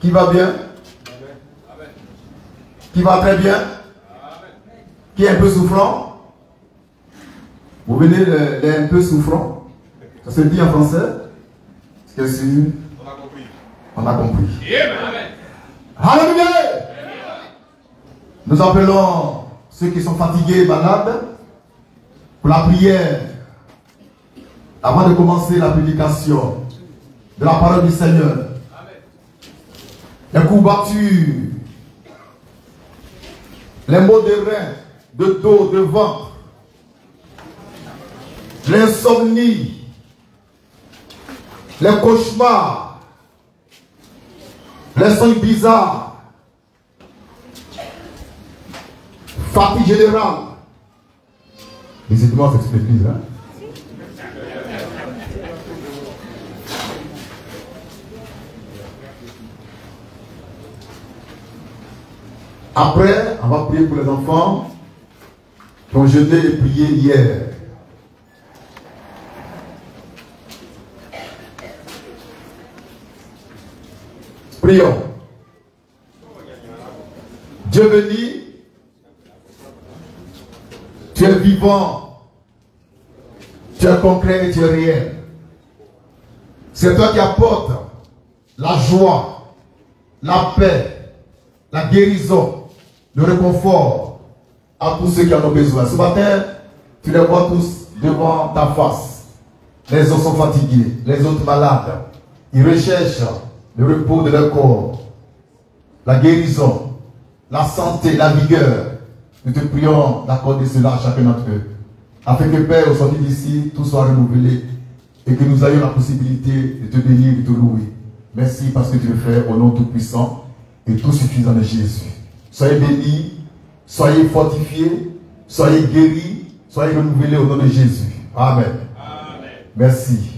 Qui va bien? Qui va très bien? Qui est un peu souffrant? Vous venez les un peu souffrant? Ça se dit en français? Est-ce que on a compris? On a compris. Alléluia! Nous appelons ceux qui sont fatigués, malades, pour la prière. Avant de commencer la prédication de la parole du Seigneur. Les coups battus, les maux de rein, de dos, de ventre, l'insomnie, les cauchemars, les sons bizarres, fatigue générale. Visitez-moi cette église, hein? Après, on va prier pour les enfants qui ont jeûné et prié hier. Prions. Dieu béni, tu es vivant, tu es concret et tu es réel. C'est toi qui apportes la joie, la paix, la guérison, le réconfort à tous ceux qui en ont besoin. Ce matin, tu les vois tous devant ta face. Les uns sont fatigués, les autres malades. Ils recherchent le repos de leur corps, la guérison, la santé, la vigueur. Nous te prions d'accorder cela à chacun d'entre eux, afin que Père, au sortir d'ici, tout soit renouvelé et que nous ayons la possibilité de te bénir et de te louer. Merci parce que tu le fais au nom tout-puissant et tout suffisant de Jésus. Soyez bénis, soyez fortifiés, soyez guéris, soyez renouvelés au nom de Jésus. Amen. Amen. Merci.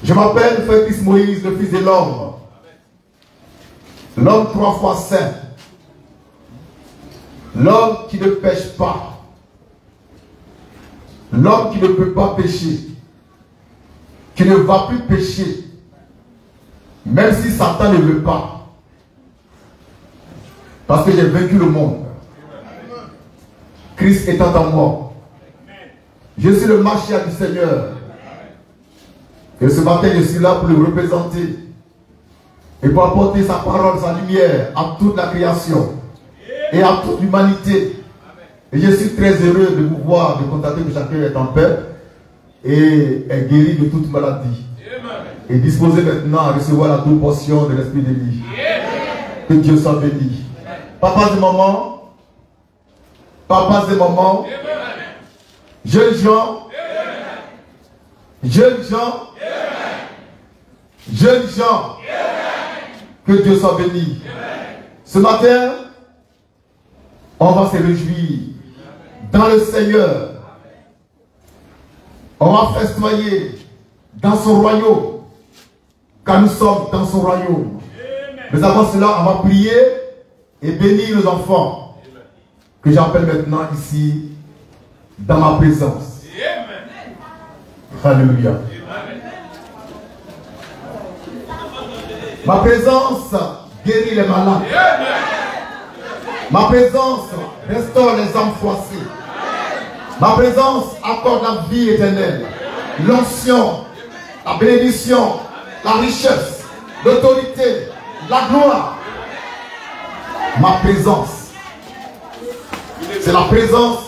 Je m'appelle Frère Christ Moïse, le fils de l'homme. L'homme 3 fois saint. L'homme qui ne pêche pas. L'homme qui ne peut pas pécher. Qui ne va plus pécher. Même si Satan ne veut pas. Parce que j'ai vaincu le monde. Christ étant en moi. Je suis le Machia du Seigneur. Et ce matin, je suis là pour le représenter. Et pour apporter sa parole, sa lumière à toute la création. Et à toute l'humanité. Et je suis très heureux de vous voir, de constater que chacun est en paix. Et est guéri de toute maladie. Et disposé maintenant à recevoir la double portion de l'Esprit de vie. Que Dieu soit béni. Papa de maman. Papas de maman. Jeunes gens. Jeunes gens. Jeunes gens. Que Dieu soit béni. Ce matin, on va se réjouir dans le Seigneur. On va festoyer dans son royaume. Car nous sommes dans son royaume. Mais avant cela, on va prier et bénir nos enfants. Que j'appelle maintenant ici, dans ma présence. Alléluia. Ma présence guérit les malades. Ma présence restaure les âmes froissées. Ma présence accorde la vie éternelle, l'onction, la bénédiction, la richesse, l'autorité, la gloire. Ma présence, c'est la présence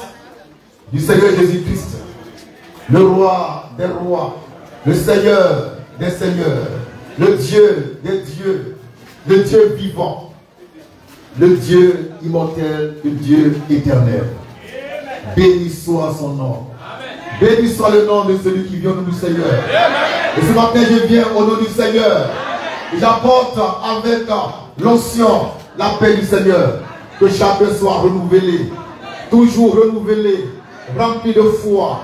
du Seigneur Jésus-Christ, le roi des rois, le Seigneur des seigneurs, le Dieu des dieux, le Dieu vivant, le Dieu immortel, le Dieu éternel. Béni soit son nom. Béni soit le nom de celui qui vient au nom du Seigneur. Et ce matin, je viens au nom du Seigneur. Et j'apporte avec l'onction la paix du Seigneur. Que chacun soit renouvelé, toujours renouvelé, rempli de foi,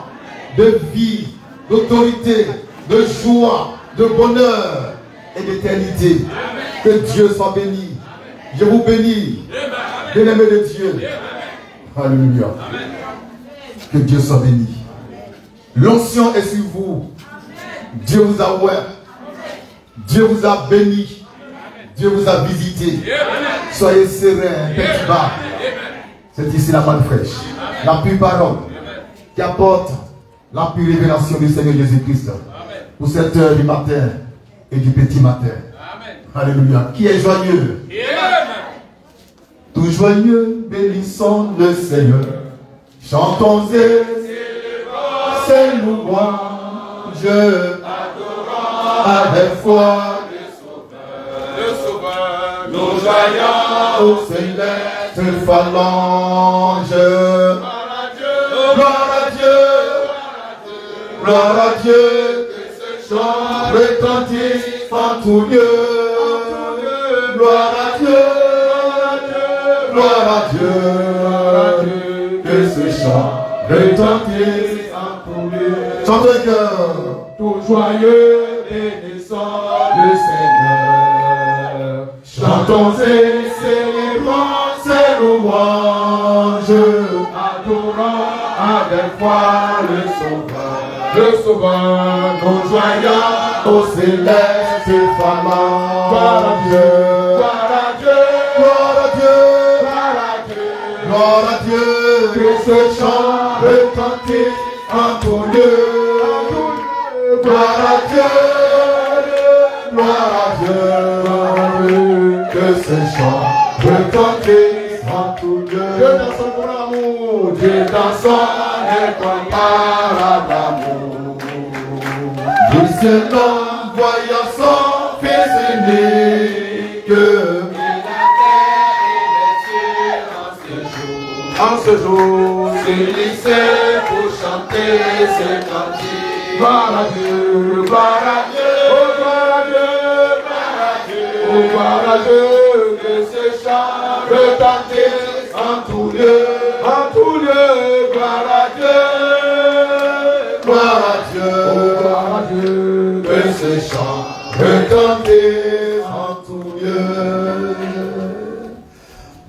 de vie, d'autorité, de joie, de bonheur. et d'éternité. Que Dieu soit béni. Je vous bénis, bien-aimés de Dieu. Alléluia. Que Dieu soit béni. L'onction est sur vous. Dieu vous a ouvert. Dieu vous a béni. Dieu vous a visité. Soyez sereins, petit bas. C'est ici la manne fraîche. La pure parole qui apporte la pure révélation du Seigneur Jésus-Christ. Pour cette heure du matin et du petit matin. Alléluia. Qui est joyeux? Tout joyeux, bénissons le Seigneur. Chantons et ses louanges, adorant avec foi le Sauveur. Nous joyons au céleste phalange. Gloire à Dieu, gloire à Dieu, que ce chant retentisse en tout lieu. Gloire à Dieu, gloire à Dieu, que ce chant retentisse en tout lieu. Chantez le cœur. Tout joyeux, bénissons le Seigneur. Chantons et célébrons ses louanges, adorant avec foi le Sauveur. Le Sauveur, nous joyons au céleste phalange. Gloire à Dieu, gloire à Dieu, gloire à Dieu, gloire à Dieu, gloire à Dieu, que ce chant retentisse en tout lieu. Gloire à Dieu, gloire à Dieu, que ce chant retentisse en tout lieu. Dieu dans son grand amour, Dieu dans son incomparable amour. Du ciel envoyant son Fils unique, et la terre et les cieux en ce jour, s'unissaient pour chanter ses cantiques. Gloire à Dieu, gloire à Dieu, oh gloire à Dieu, gloire à Dieu, oh gloire à Dieu, que ce chant retentisse en tout lieu, gloire à Dieu, gloire à Dieu, oh gloire à Dieu, que ce chant retentisse en tout lieu.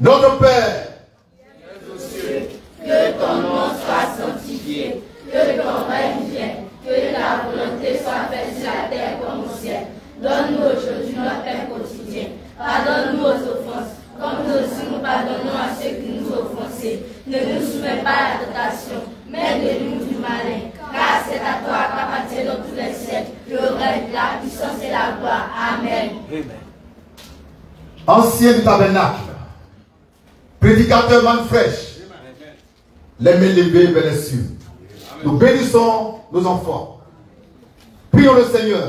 Notre Père, que ton nom soit sanctifié, que ton règne vienne, que la volonté soit faite sur la terre comme au ciel. Donne-nous aujourd'hui notre pain quotidien. Pardonne-nous nos offenses, comme nous aussi nous pardonnons à ceux qui nous ont offensés. Ne nous soumets pas à la tentation, mais délivre-nous du malin. Car c'est à toi qu'appartiennent tous les siècles, le règne, la puissance et la gloire. Amen. Ancien du tabernacle, prédicateur manne fraîche, les mains levées vers les cieux. Nous bénissons nos enfants. Prions le Seigneur.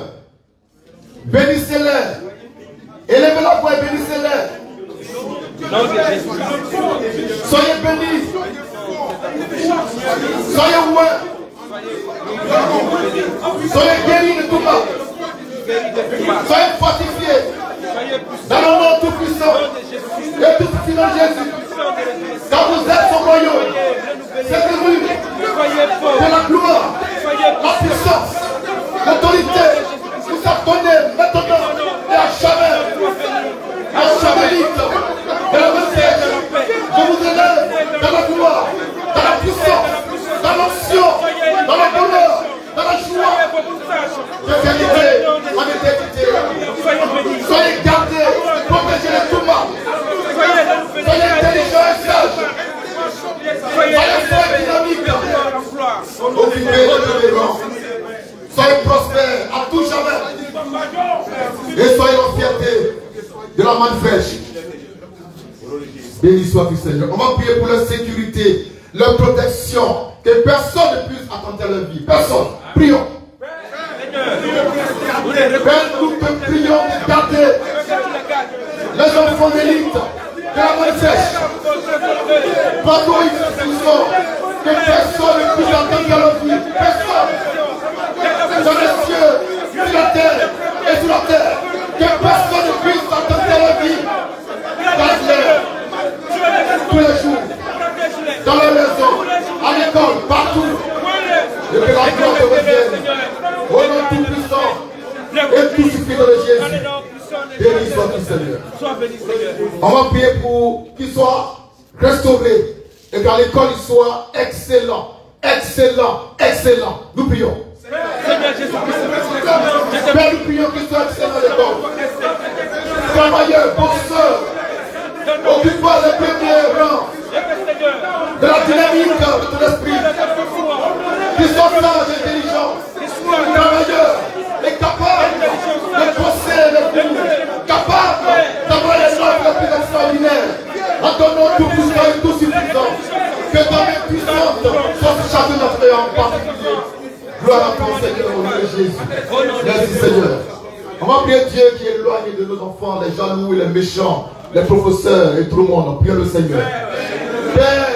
Bénissez-les. Élevez la voix et bénissez-les. Soyez bénis. Soyez ouverts. Soyez guéris de tout mal. Soyez fortifiés dans le nom tout-puissant et tout-puissant Jésus. Car vous êtes son royaume. C'est lui de la gloire, la puissance, l'autorité. Vous attendez maintenant et à jamais. À jamais libre. Et le message, je vous élève dans la gloire, dans la puissance, dans l'onction, dans le bonheur, dans la joie. De vérité, en éternité. Soyez gardés, protégés de tout mal. Soyez intelligents et sages. Soyez dynamiques. Occupez de l'élégance. Soyez prospères à tout jamais. Et soyez en fierté de la manne fraîche. Béni soit du Seigneur. On va prier pour leur sécurité, leur protection. Que personne ne puisse attenter à leur vie. Personne. Prions. Père, nous te prions de garder les enfants d'élite de la manne fraîche. Pardon, ils sont. Que personne ne puisse attenter à leur vie. Personne. Dans les cieux, sur la terre et sur la terre. Que personne ne puisse attenter à leur vie. Garde-les tous les jours. Dans la maison, à l'école, partout. Et que la gloire te revienne. Au nom tout puissant et tout suffisant de Jésus. béni, Seigneur. Sois béni, Seigneur. On va prier pour qu'il soit restauré et qu'à l'école il soit excellent. Excellent, excellent. Nous prions. Seigneur Jésus-Christ. Père, nous prions qu'il soit excellent à l'école. Travailleurs, bosseurs, occupant les premiers rangs de la dynamique de ton esprit. Qu'ils soient sages et intelligents. Travailleurs et capables de bosser les plus, capables d'avoir les notes les plus extraordinaires. En ton nom tout puissant et tout suffisant. Que ta main puissante soit sur chacun d'entre eux en particulier. Gloire à toi, Seigneur, au nom de Jésus. Merci, Seigneur. On va prier Dieu qui éloigne de nos enfants les jaloux et les méchants, les professeurs et tout le monde. Prions le Seigneur. Père,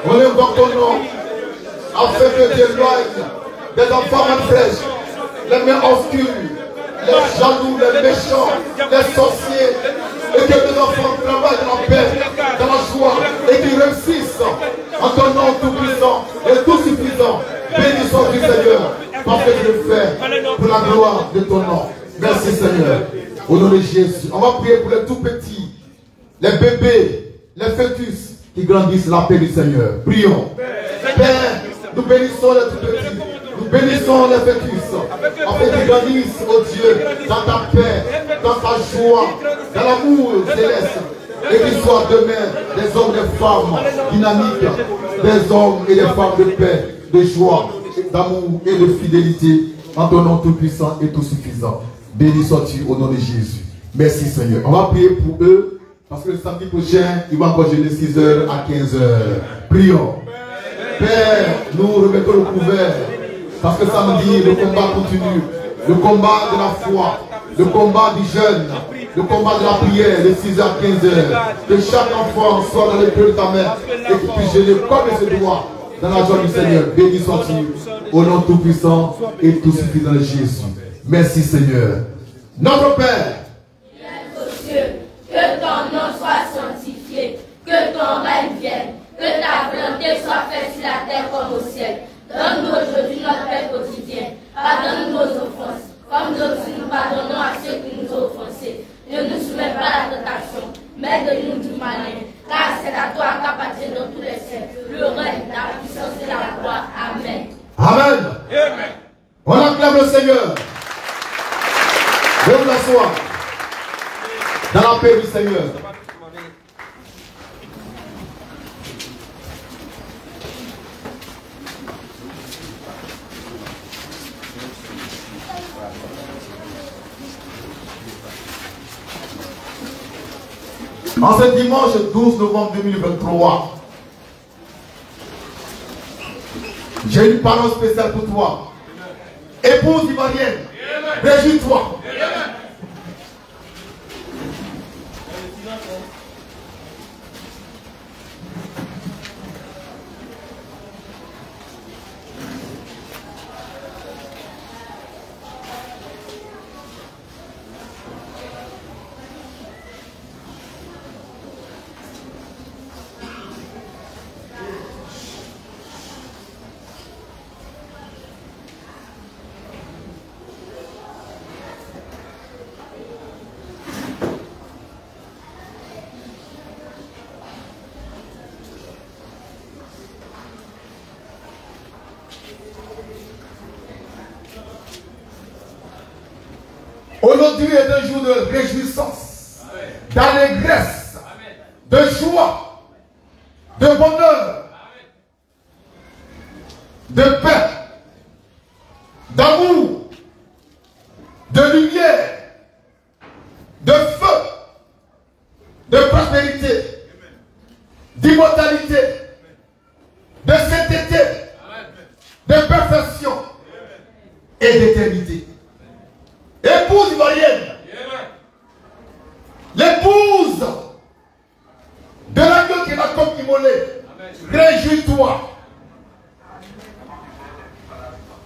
on invoque ton nom afin que tu éloignes des enfants en fraîche, les mains obscures, les jaloux, les méchants, les sorciers, et que tes enfants travaillent dans la paix, dans la joie, et qu'ils réussissent en ton nom tout puissant et tout suffisant. Béni soit-tu, Seigneur, parce que tu le fais pour la gloire de ton nom. Merci, Seigneur. Au nom de Jésus. On va prier pour les tout petits, les bébés, les fœtus qui grandissent la paix du Seigneur. Prions. Père, nous bénissons les tout petits. Nous bénissons les fœtus. Afin qu'ils grandissent, oh Dieu, dans ta paix, dans ta joie, dans l'amour céleste. Et qu'ils soient demain des hommes et des femmes dynamiques, des hommes et des femmes de paix, de joie, d'amour et de fidélité, en ton nom tout puissant et tout suffisant. Béni sois-tu au nom de Jésus. Merci Seigneur. On va prier pour eux, parce que le samedi prochain, il va encore jeûner 6h à 15h. Prions. Père, nous remettons le couvert, parce que samedi, le combat continue. Le combat de la foi, le combat du jeûne, le combat de la prière de 6h à 15h. Que chaque enfant soit dans les pieds de ta main et qu'il puisse jeûner comme il se doit dans la joie du Seigneur. Béni sois-tu au nom tout puissant et tout suffisant de Jésus. Merci Seigneur. Notre Père, qui es aux cieux, que ton nom soit sanctifié, que ton règne vienne, que ta volonté soit faite sur la terre comme au ciel. Donne-nous aujourd'hui notre pain quotidien. Pardonne-nous nos offenses, comme nous aussi nous pardonnons à ceux qui nous ont offensés. Ne nous soumets pas à la tentation, mais donne-nous du malin. Car c'est à toi qu'appartient dans tous les siècles le règne, la puissance et la gloire. Amen. Amen. Amen. On acclame le Seigneur. Viens vous asseoir dans la paix du Seigneur. En ce dimanche 12 novembre 2023, j'ai une parole spéciale pour toi. Épouse ivoirienne, réjouis-toi. Aujourd'hui est un jour de réjouissance, d'allégresse, de joie, de bonheur, de paix, d'amour, de lumière, de feu, de prospérité, d'immortalité, de sainteté, de perfection et d'éternité. Épouse ivoirienne, l'épouse de l'agneau qui est la côte immolée, réjouis-toi,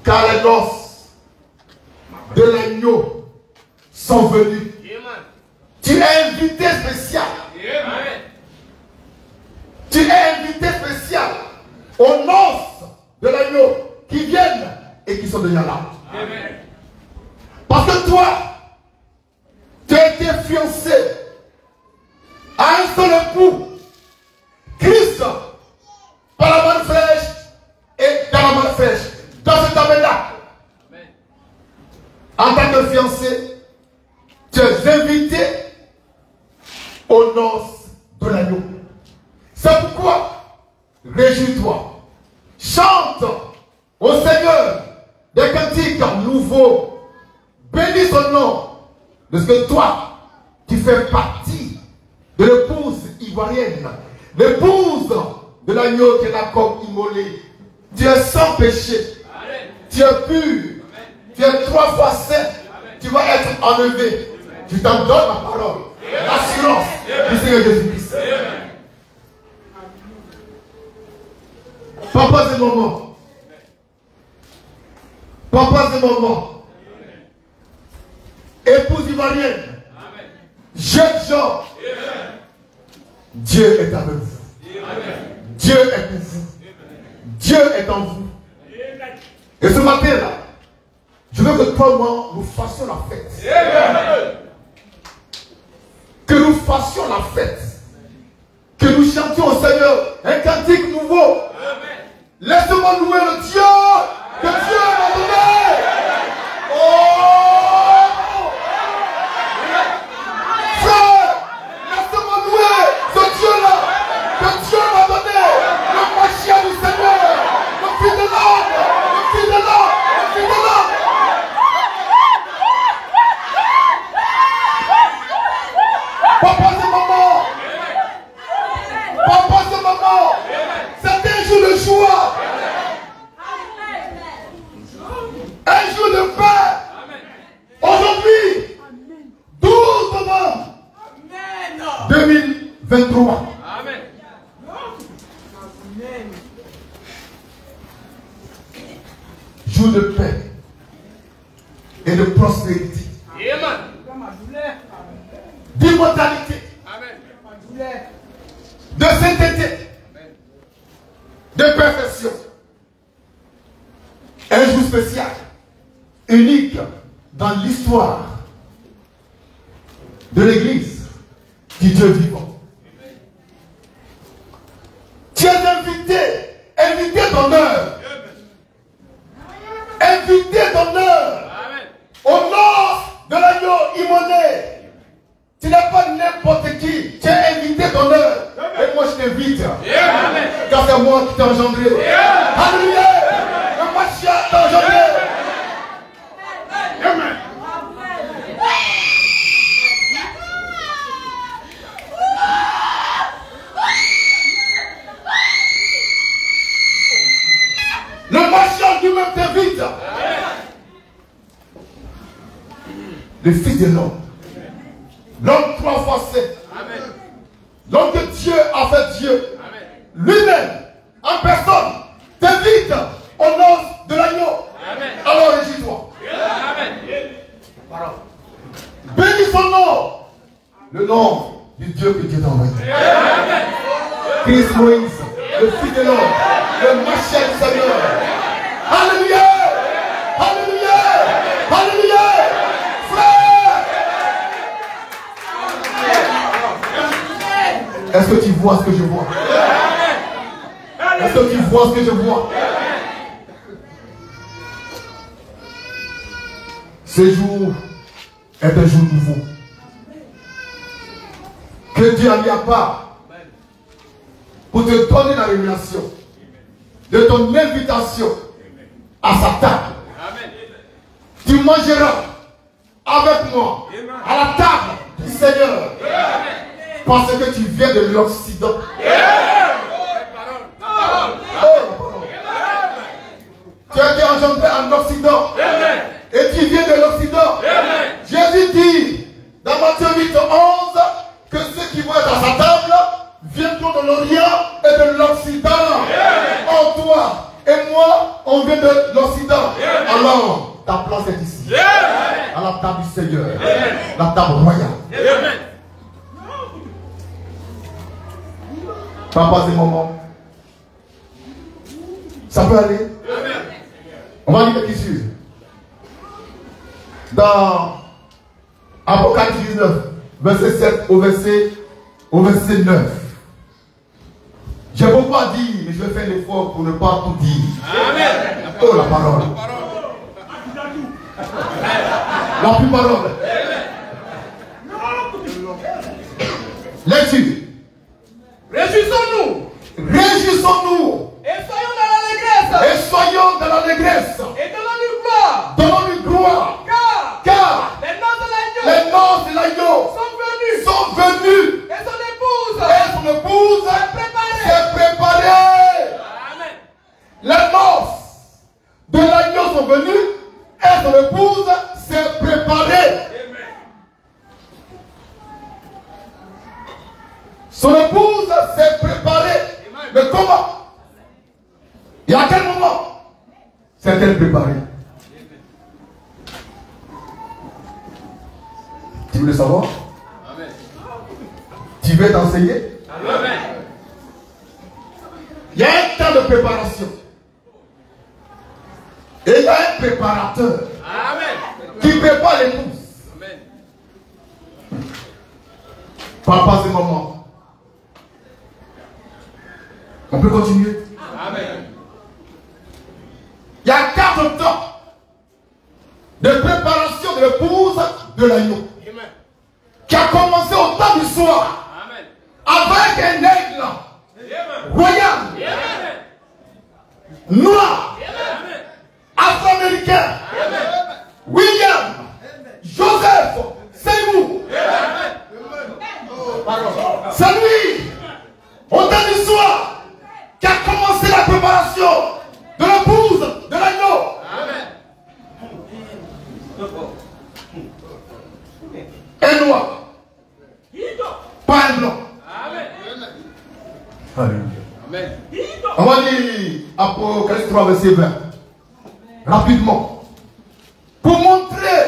car les noces de l'agneau sont venues. Tu es invité spécial. Tu es invité spécial aux noces de l'agneau qui viennent et qui sont déjà là. Parce que toi, tu es J'ai été fiancé à un seul époux, Christ, par la bonne flèche et dans la bonne flèche, dans ce tabernacle. En tant que fiancé, tu es invité aux noces de l'agneau. C'est pourquoi, réjouis-toi, chante au Seigneur des cantiques nouveaux, bénis son nom, parce que toi, tu fais partie de l'épouse ivoirienne, l'épouse de l'agneau qui est là comme immolé. Tu es sans péché, tu es pur, tu es 3 fois saint, tu vas être enlevé. Je t'en donne la parole, l'assurance du Seigneur Jésus-Christ. Papa, c'est moment. Papa, c'est moment. Épouse ivoirienne, jeune gens, Dieu est avec vous. Dieu est pour vous. Dieu est en vous. Et ce matin-là, je veux que toi et moi, nous fassions la fête. Que nous fassions la fête. Que nous chantions au Seigneur un cantique nouveau. Laisse-moi louer le Dieu que Dieu m'a donné. Oh! Frère, laisse-moi louer ce Dieu-là que Dieu m'a donné. Le Machia du Seigneur, le Fils de l'homme, le Fils de l'homme, le Fils de l'homme. Papa, c'est maman. Papa, c'est maman. C'est un jour de joie. Un jour de paix. Aujourd'hui, 12 novembre 2023. Amen. Jour de paix et de prospérité. D'immortalité. De sainteté. De perfection. Un jour spécial, unique dans l'histoire de l'Église du Dieu vivant. Tu es invité d'honneur. Invité d'honneur au nom de l'agneau immolé. Tu n'es pas n'importe qui, tu es invité d'honneur. Et moi je t'invite. Car c'est moi qui t'ai engendré. Alléluia. Le Machia t'a engendré. Amen. Le Machia lui-même t'invite. Le Fils de l'homme. L'homme 3 fois saint. L'homme que Dieu a fait Dieu. Lui-même, en personne, t'invite au nom de l'agneau. Alors réjouis-toi. Bénis son nom. Le nom du Dieu que Dieu t'a envoyé. Christ Moïse, le Fils de l'homme, le Machia du Seigneur. Alléluia. Alléluia. Alléluia. Est-ce que tu vois ce que je vois? Est-ce que tu vois ce que je vois? Ce jour est un jour nouveau que Dieu a mis à part pour te donner la révélation de ton invitation à sa table. Tu mangeras avec moi à la table du Seigneur. Parce que tu viens de l'Occident. Tu as été engendré en Occident. Et tu viens de l'Occident. Jésus dit dans Matthieu 8, 11 que ceux qui vont être à sa table viendront de l'Orient et de l'Occident. En toi et moi, on vient de l'Occident. Alors, ta place est ici. À la table du Seigneur. La table royale. Papa, c'est moment. Ça peut aller? On va lire l'écriture. Dans Apocalypse 19, verset 7 au verset 9. J'ai beaucoup à dire, mais je vais faire l'effort pour ne pas tout dire. Amen. Oh, la parole. La plus parole. Lecture. Réjouissons-nous. Réjouissons-nous. Et soyons dans l'allégresse. Et soyons dans l'allégresse. Et donnons-lui gloire. Donnons-lui gloire. Car Les noces les noces de l'agneau de l'agneau sont venues. Et son épouse Et son épouse s'est préparée. Amen. Les noces de l'agneau sont venues. Et son épouse s'est préparée. Son épouse s'est préparée. Mais comment? Et à quel moment s'est-elle préparée? Tu veux le savoir? Amen. Tu veux t'enseigner? Amen. Il y a un temps de préparation. Et il y a un préparateur Amen. qui prépare l'épouse. Amen. Papa, ce moment. On peut continuer? Amen. Il y a 4 temps de préparation de l'épouse de l'agneau qui a commencé au temps du soir. Amen. Avec un aigle royal, noir, afro-américain, William, Joseph, Seymour. C'est lui, au temps du soir, qui a commencé la préparation de l'épouse de l'agneau. Un noir, pas un blanc. Amen. On va lire Apocalypse 3, verset 20. Rapidement. Pour montrer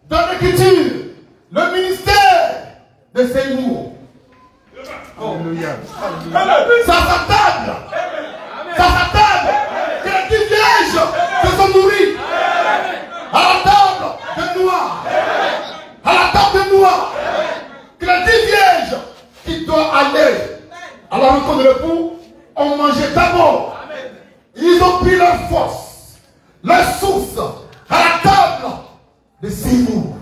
dans l'écriture le ministère de Seymour. Ça s'attable. Ça s'attable. Que les 10 vierges se sont nourries. À la table de noir. À la table de noir. Que les 10 vierges qui doivent aller à la rencontre de l'époux ont mangé d'abord. Ils ont pris leur force, leur source à la table de Seymour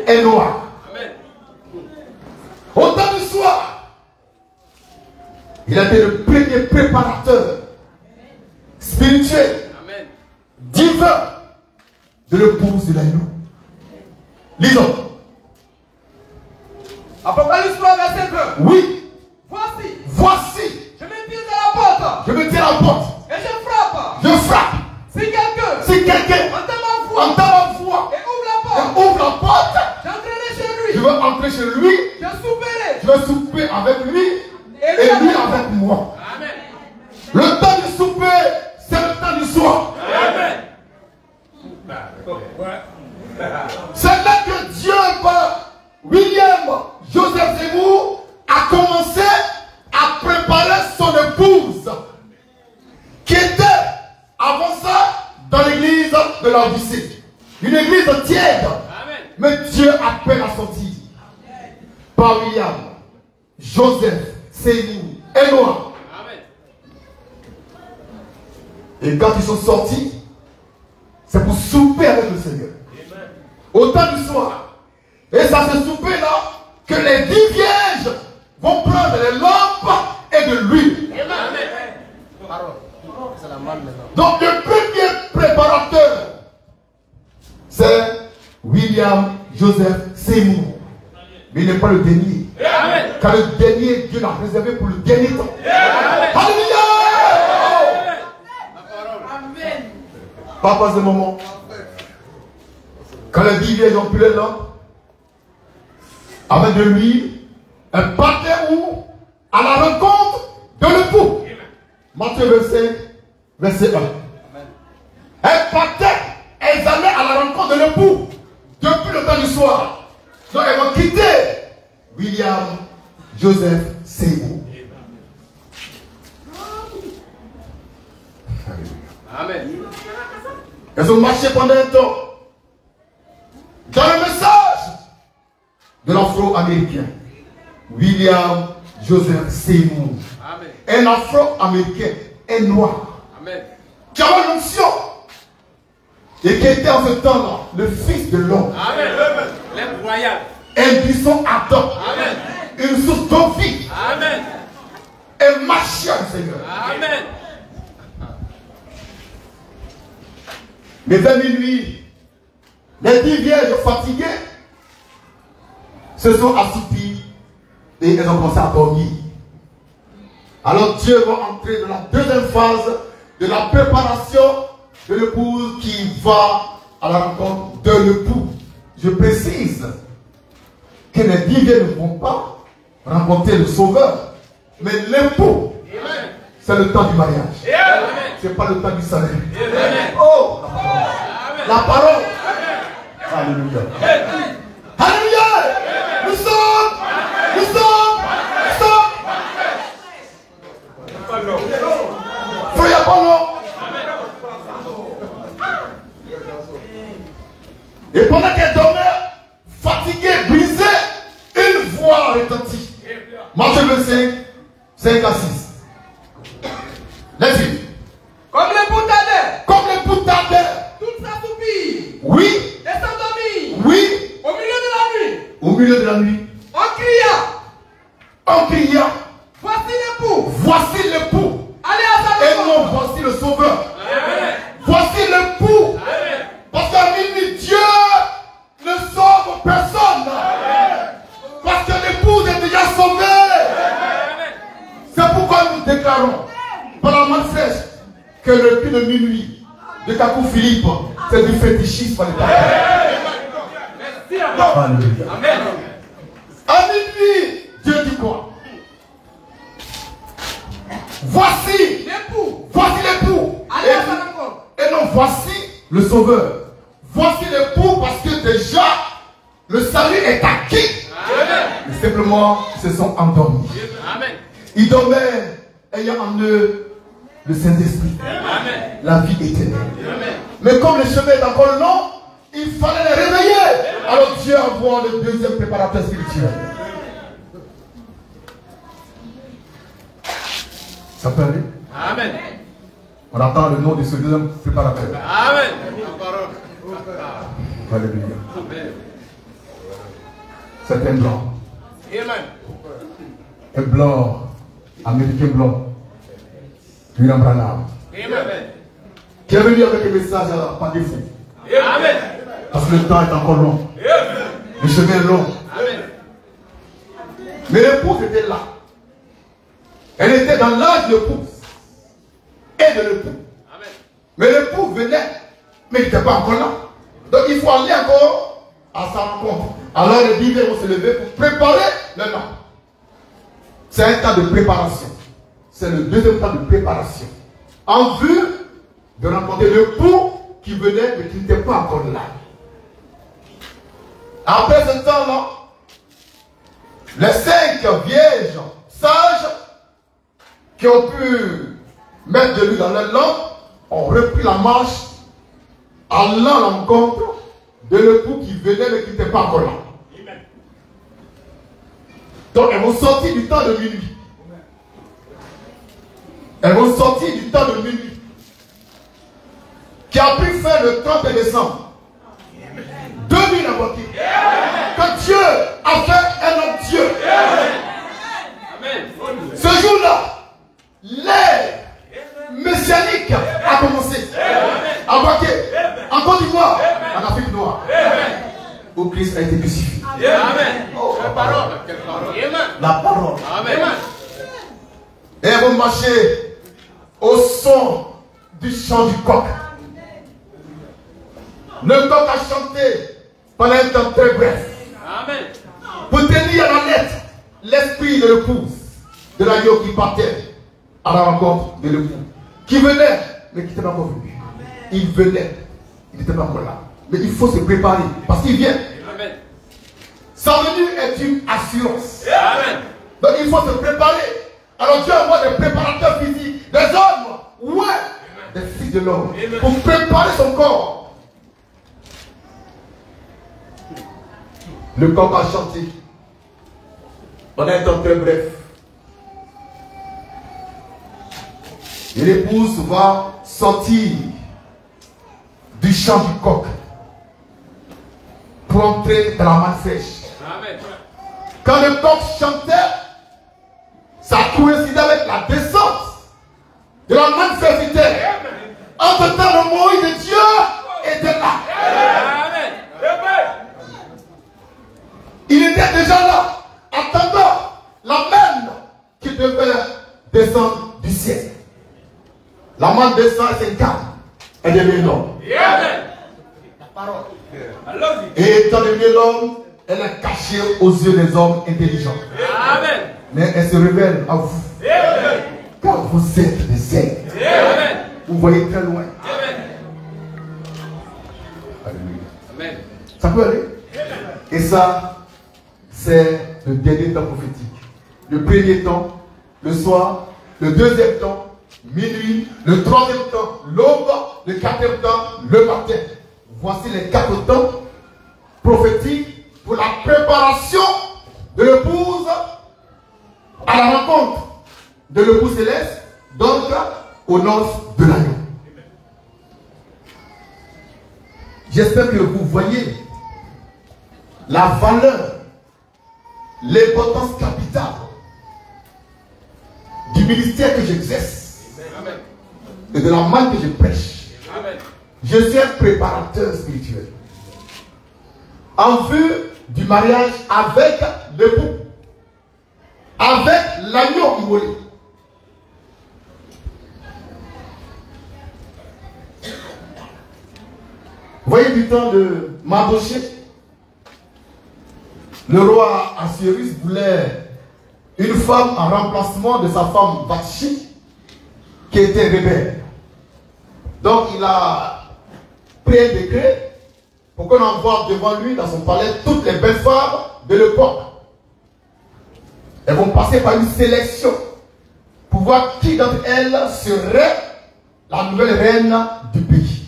et Noir. Au temps du soir, il a été le premier préparateur spirituel, divin de l'épouse de l'agneau. Lisons. Apocalypse 3, verset 2. Oui. Voici. Je me tiens à la porte. Je me tiens à la porte. Et je frappe. Je frappe. Si quelqu'un entend ma voix et ouvre la porte, j'entrerai chez lui. je vais entrer chez lui. Je vais souper avec lui et lui avec moi. Amen. Le temps du souper, c'est le temps du soir. Amen. C'est là que Dieu, par William Joseph Seymour, a commencé à préparer son épouse, qui était avant ça dans l'église de l'Odyssée. Une église tiède. Amen. Mais Dieu appelle à sortir. Par William, Joseph, Seymour et Noah. Amen. Et quand ils sont sortis, c'est pour souper avec le Seigneur. Au temps du soir. Et ça se souper là que les 10 vierges vont prendre les lampes et de l'huile. Donc le premier préparateur, c'est William Joseph Seymour. Mais il n'est pas le dernier. Amen. Car le dernier, Dieu l'a réservé pour le dernier temps. Alléluia. Amen. Papa, ce moment. Quand les 10 vierges ont pris les lampes, avec de l'huile, elles partaient où? À la rencontre de l'époux. Matthieu 25, verset 1. Elles partaient, elles allaient à la rencontre de l'époux depuis le temps du soir. Donc elles vont quitter William Joseph Seymour. Amen. Elles ont marché pendant un temps. Dans le message de l'afro-américain, William Joseph Seymour. Un afro-américain, un noir, qui avait l'onction et qui était en ce temps-là le fils de l'homme. Un buisson ardent, une source d'eau vive, un marcheur du Seigneur. Mais vers minuit, les 10 vierges fatiguées se sont assoupties et elles ont commencé à dormir. Alors Dieu va entrer dans la deuxième phase de la préparation de l'épouse qui va à la rencontre de l'époux. Je précise que les 10 vierges ne vont pas rencontrer le Sauveur, mais l'époux. C'est le temps du mariage. Ce n'est pas le temps du salaire. Oh, la parole. Alléluia. Alléluia. Nous sommes. Frère Apollo. Et pendant qu'elle dormait, fatiguée, brisée, une voix retentit. Matthieu 25, 5 à 6. Let's-y. Comme les boutades. Comme les boutades. Toutes s'assoupirent. Oui. Et s'endormirent. Oui. Au milieu de la nuit. Au milieu de la nuit. On cria. On cria. Voici l'époux. Voici l'époux. Allez à sa Et rencontre. non, voici le Sauveur. Amen. Voici l'époux. Amen. Parce qu'à minuit, Dieu ne sauve personne. Parce que l'épouse est déjà sauvée. C'est pourquoi nous déclarons par la main fraîche que le prix de minuit de Kakou Philippe, c'est du fétichisme par les parents. Amen. À minuit, Dieu dit quoi? Voici L'époux. l'époux. Allez à sa rencontre. Et non, voici le Sauveur. Voici l'époux parce que déjà le salut est acquis. Amen. Et simplement, ils se sont endormis. Amen. Ils dormaient ayant en eux le Saint-Esprit, Amen. la vie éternelle. Amen. Mais comme le chemin est encore long, il fallait les réveiller. Alors Dieu envoie le deuxième préparateur spirituel. Ça peut aller? Amen. On attend le nom de ce deuxième préparateur. Amen. Alléluia. Amen. C'est un blanc. Amen. Un blanc, américain blanc. William Branham. Amen. Qui est venu avec un message par défaut. Amen. Parce que le temps est encore long. Le chemin est long. Amen. Mais l'épouse était là. Elle était dans l'âge de l'épouse et de l'époux. Amen. Mais l'époux venait, mais il n'était pas encore là. Donc il faut aller encore à sa rencontre. Alors les divins vont se lever pour préparer le nom. C'est un temps de préparation. C'est le deuxième temps de préparation. En vue de rencontrer l'époux qui venait mais qui n'était pas encore là. Après ce temps-là, les 5 vierges sages qui ont pu mettre de l'huile dans leur lampe ont repris la marche allant à l'encontre de l'époux qui venait mais qui n'était pas encore là. Donc elles vont sortir du temps de minuit. Elles vont sortir du temps de minuit qui a pu faire le 30 décembre 2000 à voiture. Que Dieu a fait un homme Dieu. Ce jour-là, l'ère messianique a commencé à Baké, en Côte d'Ivoire, en Afrique noire, où Christ a été crucifié. Amen. Oh, La parole. Quelle parole. Amen. la parole. Amen. Et elles vont marcher au son du chant du coq. Le coq a chanté pendant un temps très bref Amen. pour tenir à la lettre l'esprit de l'épouse, de l'agneau qui partait à la rencontre de l'époux, qui venait, mais qui n'était pas encore venu. Il venait, il n'était pas encore là. Mais il faut se préparer, parce qu'il vient. Amen. Sa venue est une assurance. Amen. Donc il faut se préparer. Alors Dieu envoie des préparateurs physiques, des hommes, ouais, des fils de l'homme, pour préparer son corps. Le coq a chanté. On a un temps très bref. Et l'épouse va sortir du chant du coq pour entrer dans la manne sèche. Amen. Quand le coq chantait, ça coïncidait avec la descente de la manne sèche. Entre-temps, le Moïse de Dieu était là. Amen. Il était déjà là, attendant la manne qui devait descendre du ciel. La manne descend et s'incarne. Elle devient l'homme. Amen. La parole. Et étant devenue l'homme, elle est cachée aux yeux des hommes intelligents. Amen. Mais elle se révèle à vous. Amen. Car vous êtes des êtres. Amen. Vous voyez très loin. Amen. Alléluia. Amen. Ça peut aller. Et ça, c'est le dernier temps prophétique. Le premier temps, le soir. Le deuxième temps, minuit. Le troisième temps, l'aube. Le quatrième temps, le matin. Voici les 4 temps prophétiques pour la préparation de l'épouse à la rencontre de l'époux céleste, donc aux noces de l'agneau. J'espère que vous voyez la valeur, l'importance capitale du ministère que j'exerce et de la manne que je prêche. Amen. Je suis un préparateur spirituel en vue du mariage avec l'époux, avec l'agneau immolé. Vous voyez du temps de Mardochée, le roi Assyrus voulait une femme en remplacement de sa femme Vashti qui était rebelle. Donc il a pris un décret pour qu'on envoie devant lui dans son palais toutes les belles femmes de l'époque. Elles vont passer par une sélection pour voir qui d'entre elles serait la nouvelle reine du pays.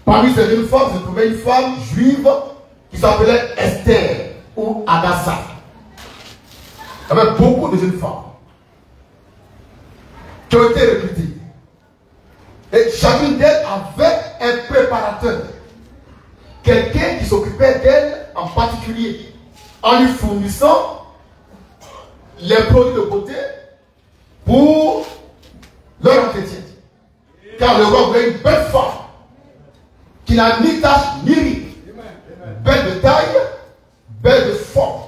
Parmi ces jeunes femmes, se trouvait une femme juive qui s'appelait Esther ou Hadassah. Il y avait beaucoup de jeunes femmes qui ont été recrutées. Et chacune d'elles avait un préparateur. Quelqu'un qui s'occupait d'elle en particulier, en lui fournissant les produits de beauté pour leur entretien. Car le roi voulait une belle femme qui n'a ni tache ni ride, belle de taille, belle de forme.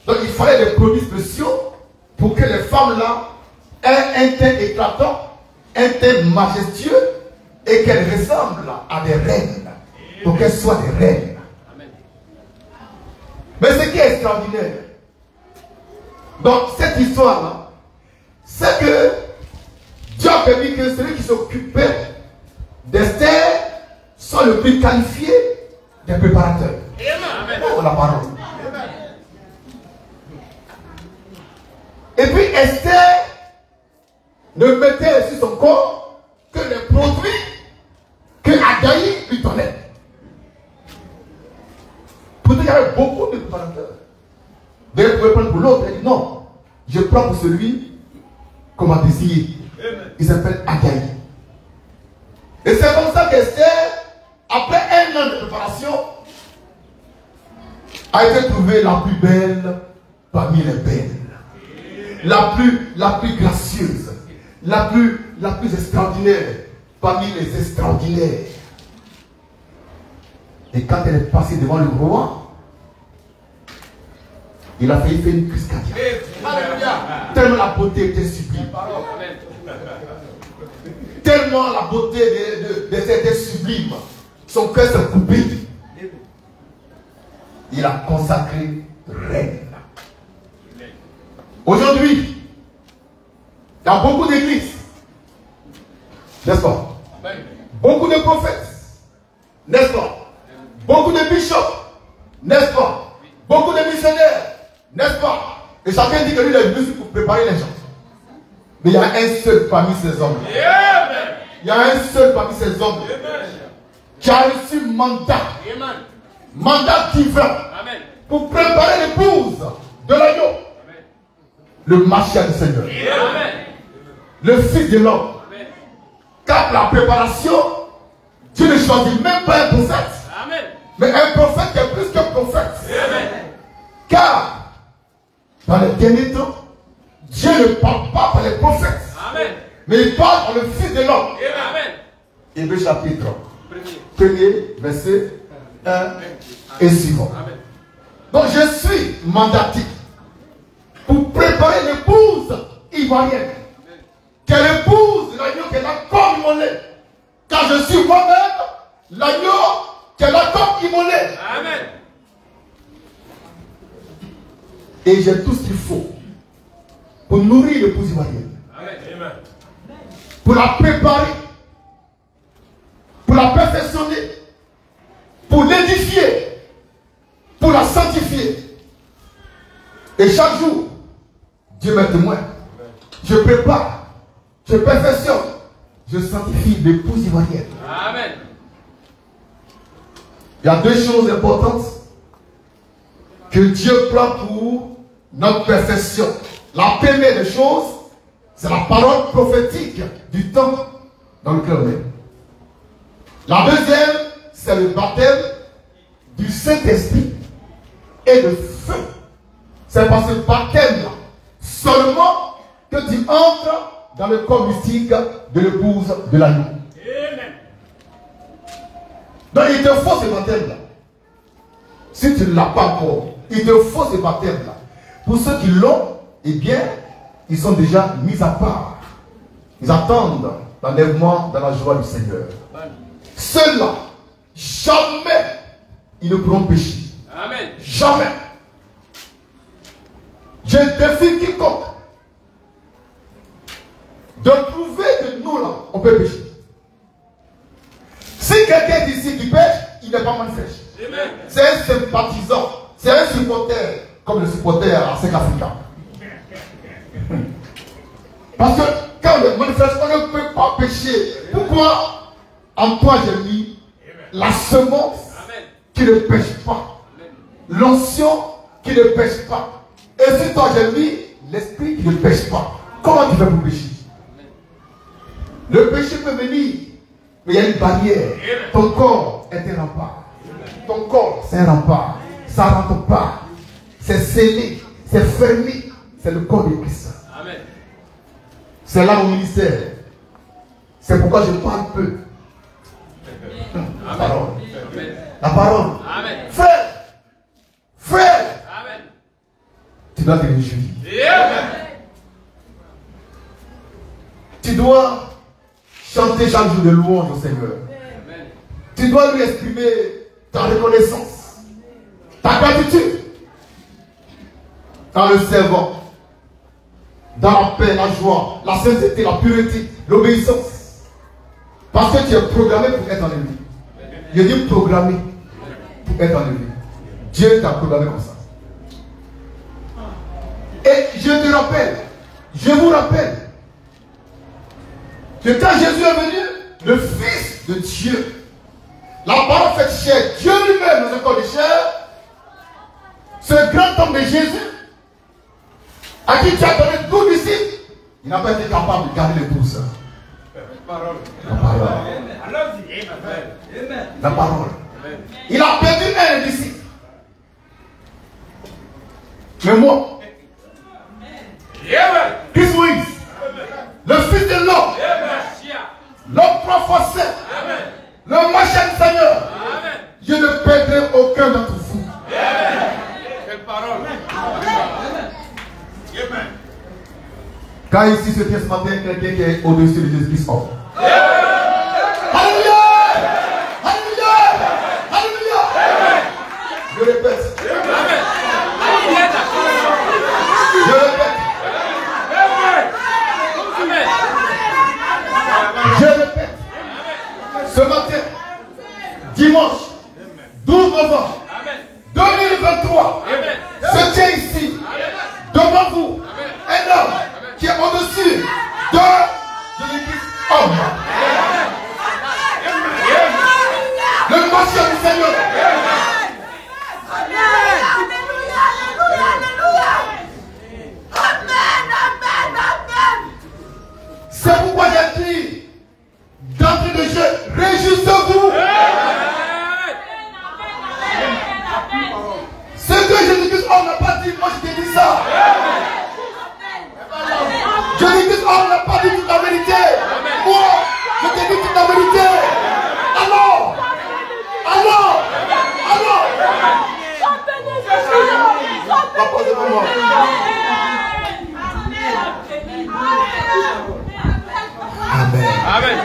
Donc il fallait des produits spéciaux pour que les femmes-là aient un teint éclatant, un teint majestueux et qu'elles ressemblent à des reines, pour qu'elles soient des reines. Mais ce qui est extraordinaire dans cette histoire-là, c'est que Dieu a permis que celui qui s'occupait d'Esther soit le plus qualifié des préparateurs. Oh, la parole. Et puis Esther ne mettait sur son corps que les produits que Agaï lui donnait. Pourtant, il y avait beaucoup de préparateurs. D'ailleurs, pouvait prendre pour l'autre. Elle dit non, je prends pour celui qu'on m'a désigné. Il s'appelle Agaï. Et c'est comme ça qu'Esther, après 1 an de préparation, a été trouvée la plus belle parmi les belles. La plus gracieuse. La plus extraordinaire parmi les extraordinaires. Et quand elle est passée devant le roi, il a failli faire une crise cardiaque. Tellement la beauté était sublime. Tellement la beauté de cette était sublime. Son cœur s'est coupé. Il a consacré reine. Aujourd'hui, il y a beaucoup d'églises. N'est-ce pas? Beaucoup de prophètes. N'est-ce pas? Beaucoup de bishops. N'est-ce pas? Beaucoup de missionnaires. N'est-ce pas? Et chacun dit que lui, il est venu pour préparer les gens. Mais il y a un seul parmi ces hommes. Il y a un seul parmi ces hommes qui a reçu mandat. Mandat divin. le Mashiach du Seigneur. Amen. Le Fils de l'homme. Car la préparation, Dieu ne choisit même pas un prophète. Amen. Mais un prophète qui est plus qu'un prophète. Amen. Car, dans les derniers temps, Dieu ne parle pas par les prophètes. Amen. Mais il parle par le Fils de l'homme. Amen. Hébreux chapitre 1er, verset 1 et suivant. Amen. Donc je suis mandaté pour préparer l'épouse ivoirienne. Qu'elle épouse l'agneau qu'elle a comme immolé. Car je suis moi-même l'agneau qu'elle a comme immolé. Amen. Et j'ai tout ce qu'il faut pour nourrir l'épouse ivoirienne. Amen. Pour la préparer. Pour la perfectionner. Pour l'édifier. Pour la sanctifier. Et chaque jour, Dieu m'est témoin. Je prépare, je perfectionne, je sanctifie l'épouse ivoirienne. Amen. Il y a deux choses importantes que Dieu prend pour notre perfection. La première des choses, c'est la parole prophétique du temps dans lequel on est. La deuxième, c'est le baptême du Saint-Esprit et de feu. C'est par ce baptême-là seulement que tu entres dans le corps mystique de l'épouse de l'agneau. Donc il te faut ce baptême-là. Si tu ne l'as pas encore, il te faut ce baptême-là. Pour ceux qui l'ont, eh bien, ils sont déjà mis à part. Ils attendent l'enlèvement dans la joie du Seigneur. Ceux-là, jamais ils ne pourront pécher. Amen. Jamais. Je défie quiconque de prouver que nous là, on peut pécher. Si quelqu'un d'ici qui pêche, il n'est pas manifeste. C'est un sympathisant, c'est un supporter, comme le supporter à Sec Africa. Parce que quand on est manifeste, on ne peut pas pécher. Pourquoi? En toi j'ai mis la semence qui ne pêche pas, l'onction qui ne pêche pas. Et si toi j'ai mis l'esprit qui ne pêche pas, comment tu fais pour pécher? Le péché peut venir, mais il y a une barrière. Ton corps est un rempart. Ton corps, c'est un rempart. Ça ne rentre pas. C'est scellé, c'est fermé. C'est le corps de Christ. C'est là mon ministère. C'est pourquoi je parle peu. La parole. La parole. Frère, frère, tu dois te réjouir. Tu dois chanter chaque jour de louange au Seigneur. Tu dois lui exprimer ta reconnaissance, ta gratitude, dans le servant, dans la paix, la joie, la sainteté, la pureté, l'obéissance. Parce que tu es programmé pour être en lui. Je dis programmé pour être en lui. Dieu t'a programmé comme ça. Et je te rappelle, je vous rappelle, que quand Jésus est venu, le Fils de Dieu, la parole faite chair, Dieu lui-même dans un corps de chair, ce grand homme de Jésus, à qui tu as donné tout disciples, il n'a pas été capable de garder l'épouse. La parole. La parole. Il a perdu un disciple. Mais moi, Chris Wings, le Fils de l'homme, l'homme prophète, le Mashiach du Seigneur, je ne perdrai aucun d'entre vous. Quelle parole. Quand ici se tient ce matin quelqu'un qui est au-dessus de Jésus-Christ. Alléluia! Alléluia! Alléluia! Je répète. Je répète. Je répète. Ce matin, dimanche 12 novembre 2023, se tient ici, devant vous, un homme qui est au-dessus de Jésus-Christ homme. on n'a pas dit, moi je t'ai dit ça. Je dis que on n'a pas dit toute la vérité. Moi, je t'ai dit toute la vérité. Alors, papa, devant moi. Amen. Amen.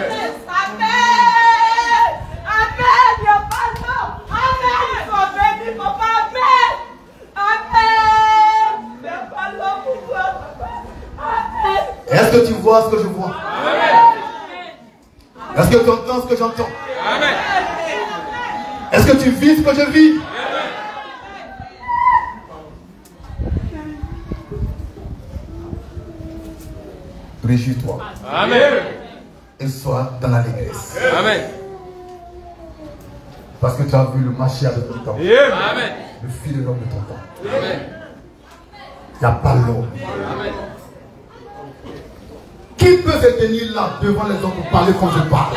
Est-ce que tu vois ce que je vois? Est-ce que tu entends ce que j'entends? Est-ce que tu vis ce que je vis? Réjouis-toi. Amen. Et sois dans l'allégresse. Amen. Parce que tu as vu le Mashiach de ton temps. Amen. Le fils de l'homme de ton temps. Amen. Il n'y a pas l'homme. Amen. Qui peut se tenir là devant les hommes pour parler comme je parle?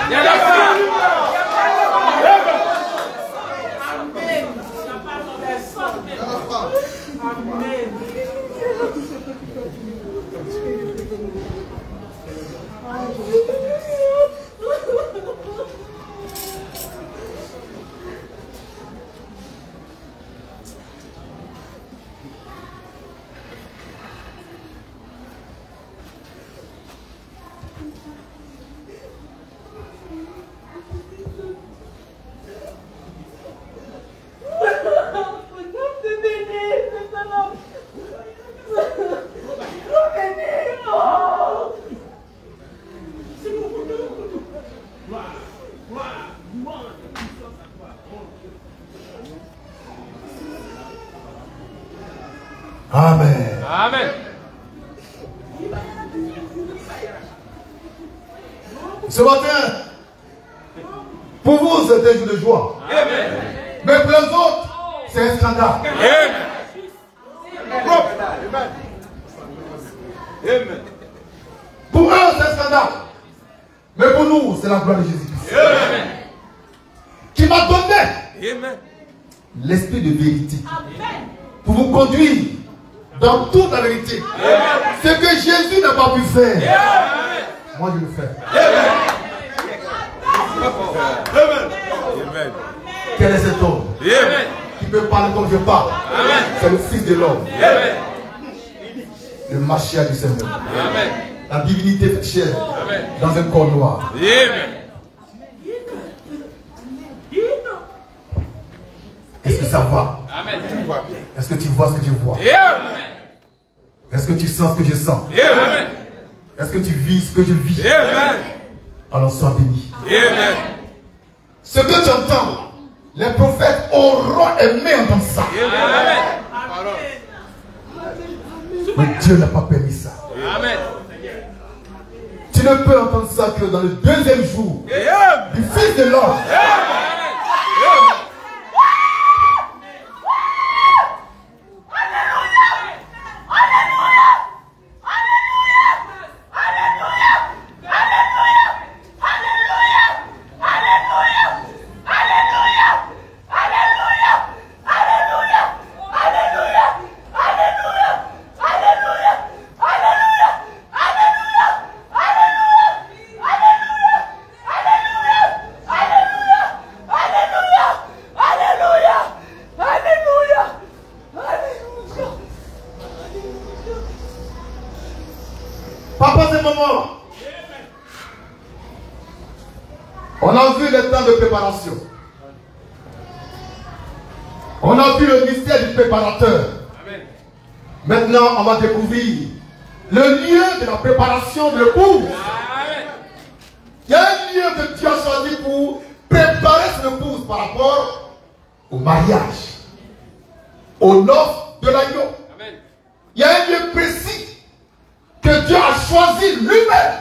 Amen. Amen. Ce matin, pour vous, c'est un jour de joie. Amen. Mais pour les autres, c'est un scandale. Amen. Amen. Pour eux, c'est un scandale. Mais pour nous, c'est la gloire de Jésus-Christ. Amen. Qui m'a donné Amen. l'esprit de vérité. Pour vous conduire dans toute la vérité. Ce que Jésus n'a pas pu faire. Moi, je le fais. Amen. Quel est cet homme Amen. qui peut parler comme je parle? C'est le Fils de l'homme. Amen. Le Mashiach du Seigneur. Amen. La divinité fait chair Amen. dans un corps noir. Amen. Est-ce que ça va? Amen. Est-ce que tu vois ce que je vois? Amen. Est-ce que tu sens ce que je sens? Amen. Est-ce que tu vis ce que je vis? Amen. Alors sois béni. Amen. Ce que tu entends, les prophètes auront aimé entendre ça. Amen. Parole. Mais Dieu n'a pas permis ça. Amen. Tu ne peux entendre ça que dans le deuxième jour Amen. du Fils de l'homme. Papa, c'est maman. On a vu le temps de préparation. On a vu le mystère du préparateur. Maintenant, on va découvrir le lieu de la préparation de l'épouse. Il y a un lieu que Dieu a choisi pour préparer son épouse par rapport au mariage, aux noces de l'agneau. Il y a un lieu précis que Dieu a choisi lui-même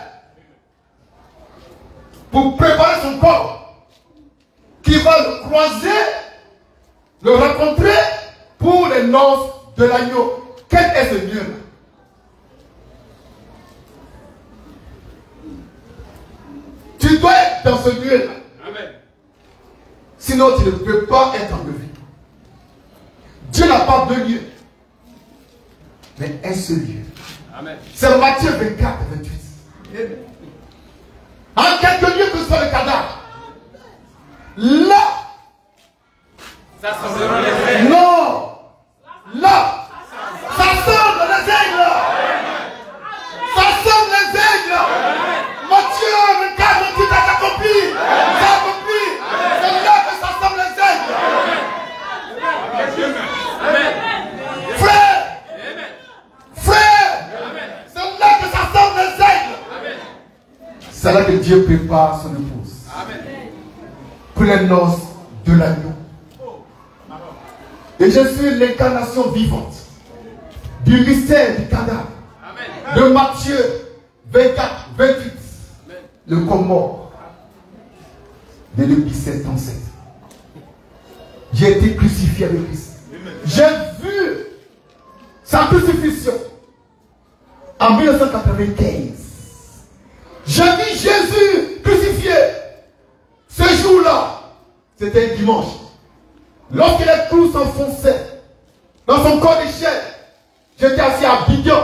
pour préparer son corps, qui va le croiser, le rencontrer pour les noces de l'agneau. Quel est ce lieu-là? Tu dois être dans ce lieu-là. Sinon, tu ne peux pas être enlevé. Dieu n'a pas deux lieux. un seul lieu. Amen. C'est Matthieu 24, 28. En quelques lieux que ce soit le cadavre. Là. Ça semblera les aigles. Non. Là. Ça semble les aigles. Ça semble les aigles. Matthieu 24, 28 a accompli. Ça a accompli. C'est là que ça semble les aigles. Amen. Frère. Frère. C'est là que ça semble les aigles. C'est là que Dieu prépare son épouse. Pour les noces de l'agneau. Et je suis l'incarnation vivante du mystère du cadavre. De Matthieu 24, 28. Le corps mort de Luc 17, 37. J'ai été crucifié avec Christ. J'ai vu sa crucifixion en 1995. J'ai vu Jésus crucifié. Ce jour-là, c'était un dimanche. Lorsque les clous s'enfonçaient dans son corps de chair, j'étais assis à Bidion,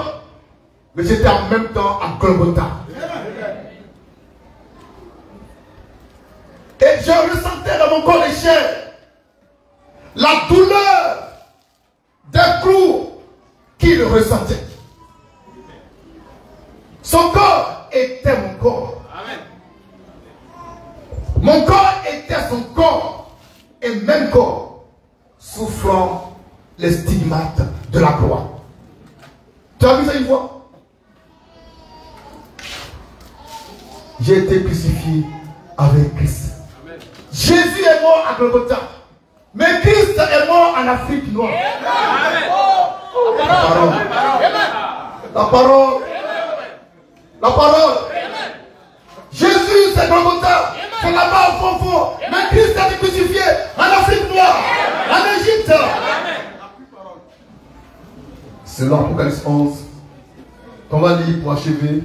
mais j'étais en même temps à Golgotha. Et je ressentais dans mon corps de chair la douleur des clous qu'il ressentait. Son corps était mon corps. Mon corps était son corps, et même corps, souffrant les stigmates de la croix. Tu as vu ça une fois? J'ai été crucifié avec Christ. Jésus est mort à Golgotha, mais Christ est mort en Afrique noire. La parole. La parole. La parole. Jésus, c'est Golgotha. C'est là-bas au fond. Mais Christ a été crucifié en Afrique noire, en Égypte. Selon Apocalypse 11, qu'on va lire pour achever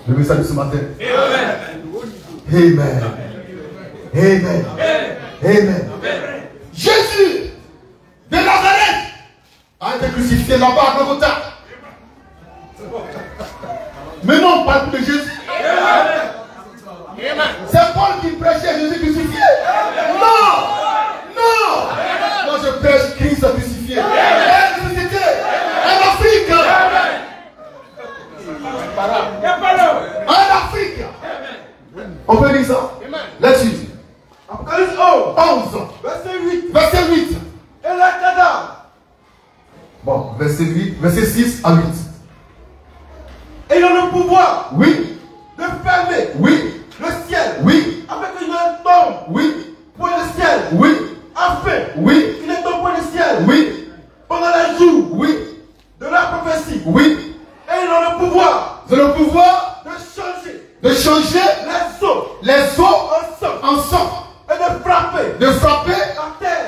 le message de ce matin. Amen. Amen. Amen. Jésus de Nazareth a été crucifié là-bas à Golgotha. Mais non, on parle plus de Jésus. C'est Paul qui prêchait Jésus crucifié. Non. Non. Moi je prêche Christ crucifié. En Afrique. En Afrique. On peut lire ça. Là-dessus. Apocalypse 11. verset 8. Verset 8. Et le cadavre. Bon, verset 8. Verset 6 à 8. Ayant le pouvoir. Oui. De fermer. Oui. Le ciel. Oui. Afin qu'il ne tombe. Oui. Point le ciel. Oui. Afin. Oui. Qu'il ne tombe point le ciel. Oui. Pendant les jours. Oui. De la prophétie. Oui. Et ils ont le pouvoir. C'est le pouvoir de changer. les eaux En sang. en sang. Et de frapper.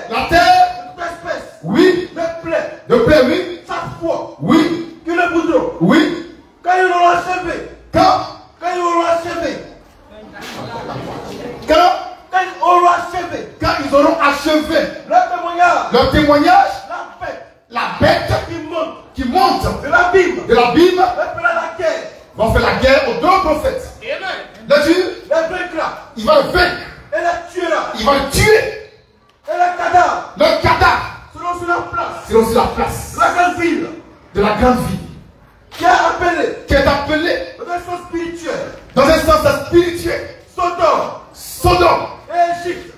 La terre. De espèce. Oui. De plaies. Oui. Chaque fois. Oui. Que le boudreau. Oui. Quand ils l'auront achevé. Quand Quand ils auront achevé. Quand ils auront achevé Leur témoignage. la bête qui monte De l'abîme. de l'abîme La guerre. va faire la guerre aux deux prophètes. Là-dessus, Les vaincra. il va le vaincre. Et les tuera. Il va le tuer. Et les cadavres. Le cadavre Seront sur la place. c'est aussi la place La grande ville. de la grande ville Qui est appelée. qui est appelée Dans un sens spirituel. dans un sens spirituel Sodome Et Égypte.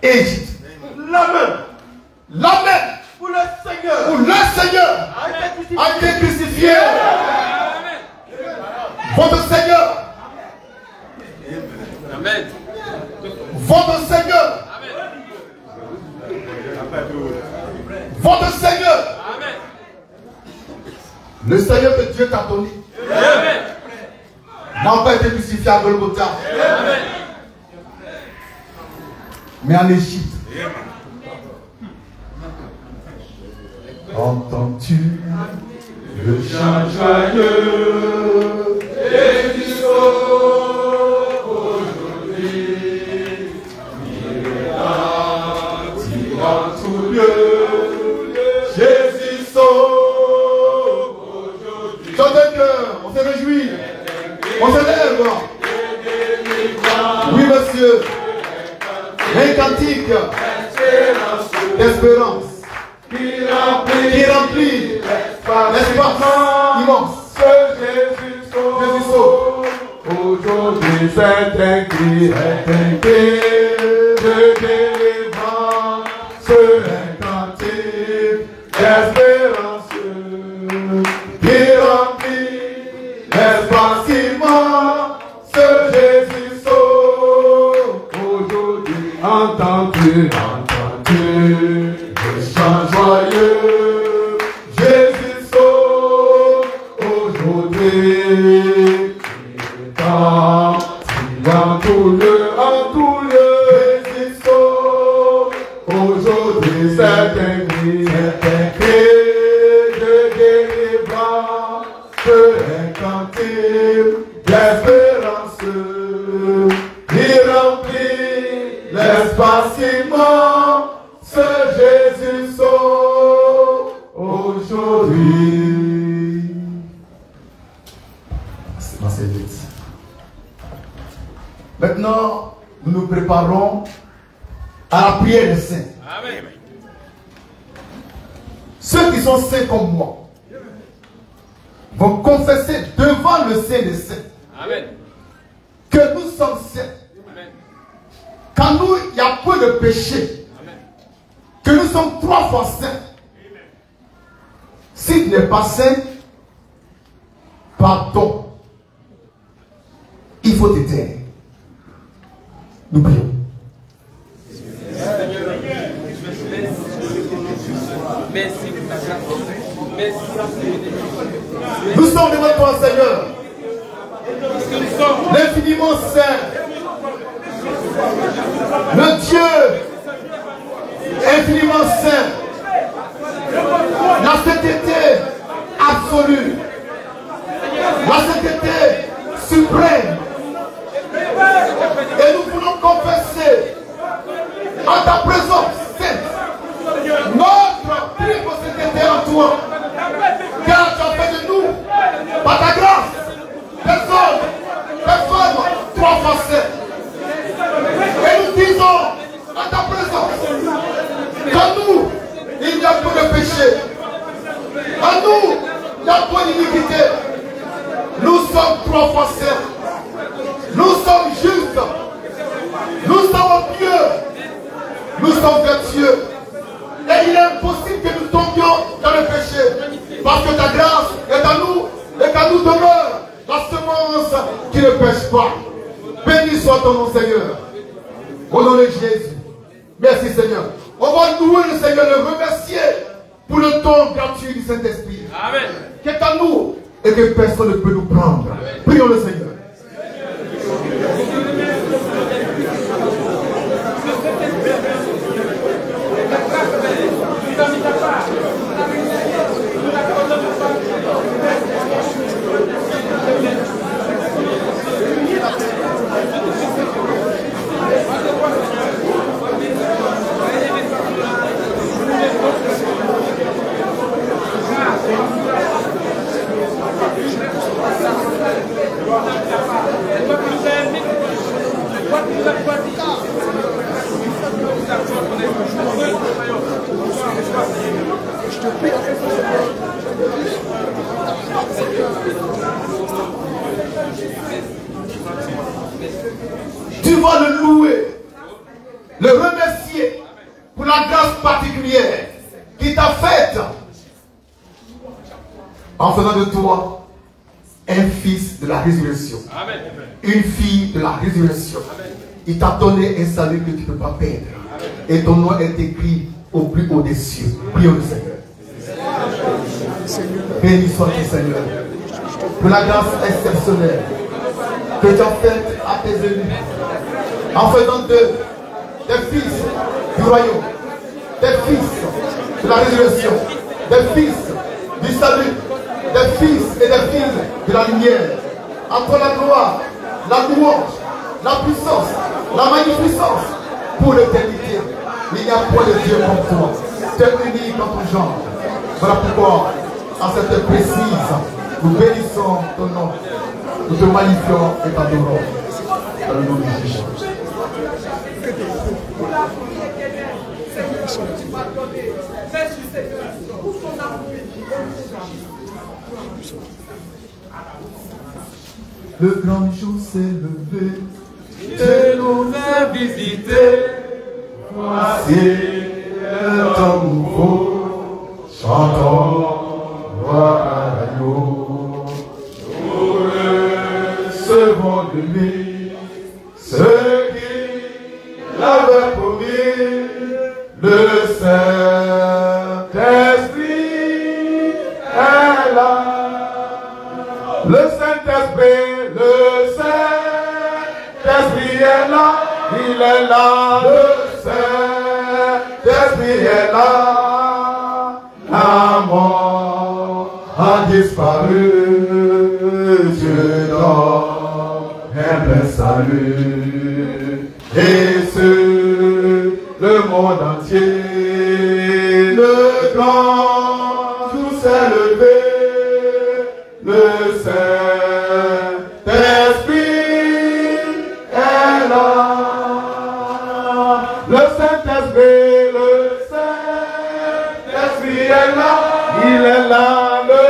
et Égypte. La même. La même Pour le Seigneur. où le Seigneur a été crucifié. Votre Seigneur. Amen. Votre Seigneur. Votre Seigneur. Amen. Le Seigneur que Dieu t'a donné n'a pas été crucifié à Golgotha, mais en Égypte. Entends-tu le chant joyeux et du saut aujourd'hui? Dans tout lieu, Jésus sauve d'espérance qui remplit l'espace immense. Jésus sauve. Aujourd'hui c'est un cri de délivrance, un cantique d'espérance qui remplit l'espace immense. Jésus sauve. Aujourd'hui entends-tu le chant joyeux. Jésus sauve. Aujourd'hui en tout lieu, Jésus sauve. Aujourd'hui c'est un cri de délivrance, un cantique d'espérance qui remplit l'espace immense. Jésus sauve aujourd'hui. C'est vite. Maintenant, nous nous préparons à la prière des saints. Amen. Ceux qui sont saints comme moi vont confesser devant le Saint des saints. Amen. Que nous sommes saints. Amen. Qu'en nous, il y a peu de péché. Amen. Que nous sommes 3 fois saints. Si tu n'es pas saint, pardon. Il faut te taire. Nous prions. Nous sommes devant toi, Seigneur. L'infiniment saint. Le Dieu infiniment saint. La sainteté absolue. La sainteté suprême. Et nous voulons confesser en ta présence sainte notre triple sainteté en toi. Car tu as fait de nous, par ta grâce, des hommes, 3 fois saints. Et nous disons en ta présence qu'en nous, il n'y a pas de péché. En nous, il n'y a pas d'iniquité. Nous sommes 3 fois saints. Nous sommes justes. Nous sommes pieux. Nous sommes vertueux. Et il est impossible que nous tombions dans le péché. Parce que ta grâce est à nous et qu'à nous demeure la semence qui ne pêche pas. Béni soit ton nom, Seigneur. Au nom de Jésus. Merci, Seigneur. On va louer le Seigneur, le remercier pour le don gratuit du Saint-Esprit. Amen. Qui est à nous et que personne ne peut nous prendre. Prions le Seigneur. Tu vas le louer, le remercier pour la grâce particulière qu'il t'a faite en faisant de toi un fils de la résurrection. Amen. Une fille de la résurrection. Il t'a donné un salut que tu ne peux pas perdre. Et ton nom est écrit au plus haut des cieux. Prions le Seigneur. Béni soit-tu, Seigneur, pour la grâce exceptionnelle que tu as faite à tes élus, en faisant d'eux des fils du royaume, des fils de la résurrection, des fils du salut, des fils et des filles de la lumière. À toi la gloire, la louange, la puissance, la magnificence pour l'éternité. Il n'y a point de Dieu comme toi. Tu es unique en ton genre. Voilà pourquoi, en cette précise, nous bénissons ton nom. Nous te magnifions et t'adorons. Dans le nom de Jésus. Le grand jour s'est levé. Et nous a visité. Voici le temps nouveau. Chantons gloire à l'agneau. Nous recevons de lui ce qu'il avait promis. Le Saint-Esprit est là. Le Saint-Esprit est là. Il est là. Le Saint-Esprit est là. La mort a disparu. Dieu donne un plein salut. Et le monde entier, le grand jour s'est levé, le Saint-Esprit est là, le Saint-Esprit est là, il est là, le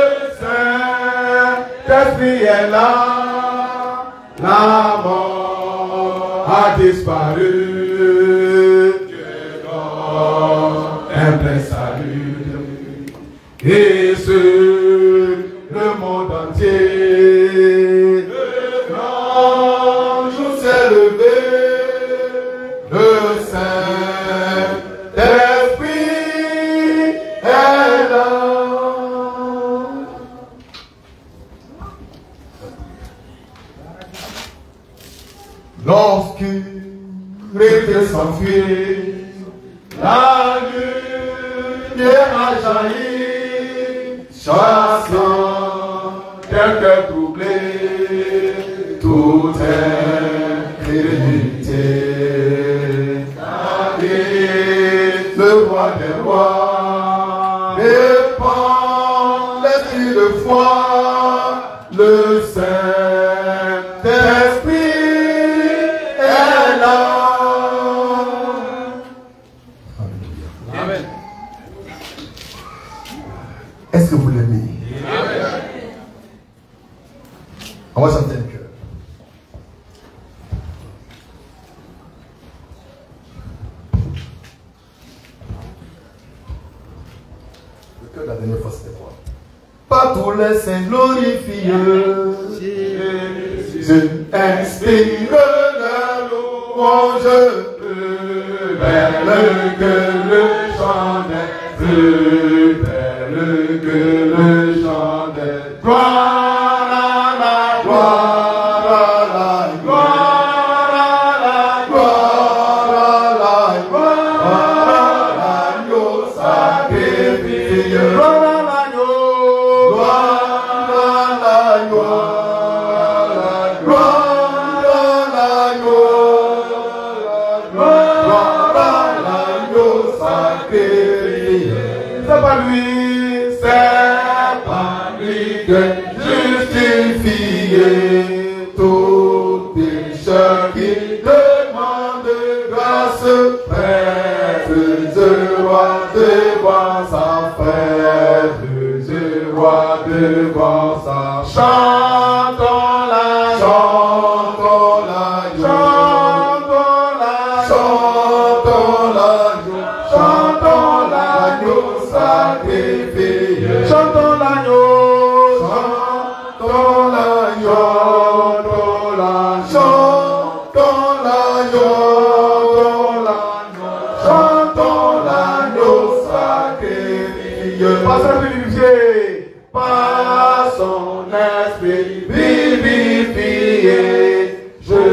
Saint-Esprit est là, la mort a disparu. Un plein salut, et le monde entier, le grand jour s'est levé, le Saint-Esprit est là. Lorsqu'il était s'enfuir, la lumière a jailli, chassant quelques troublés, toute incrédulité. David, le roi des rois, répand l'esprit de foi, le Saint-Esprit est là. Amen. Est-ce que vous l'aimez? On va chanter un cœur. Le cœur de la dernière fois, c'était quoi? Pas tous les saints glorifieux, Jésus inspire la louange, plus belle que le chant des plus belle que le chant des gloire à la gloire à la gloire à la gloire à la gloire à l'agneau sacrifié, gloire à l'agneau, gloire à l'agneau, gloire à l'agneau, gloire à l'agneau sacrifié. C'est pas lui, c'est pas lui que justifier tout pécheur qui demande grâce. Prêtre du roi devant sa frère, du roi devant sa chantons la, chantons la, chantons la, chantons la, chantons l'agneau sacrifié, chantons l'agneau, chantons l'agneau, chantons l'agneau, chantons l'agneau sacrifié. Par son vivifié, par son esprit vivifié, je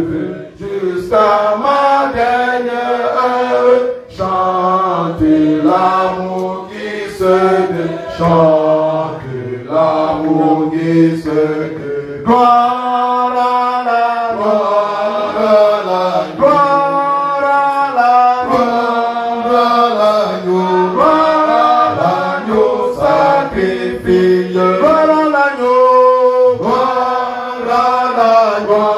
veux jusqu'à ma dernière heure chanter l'amour qui se chante l'amour qui se gloire à la gloire à la gloire à la gloire à l'agneau, gloire à l'agneau sacrifié, gloire à l'agneau, gloire à la gloire.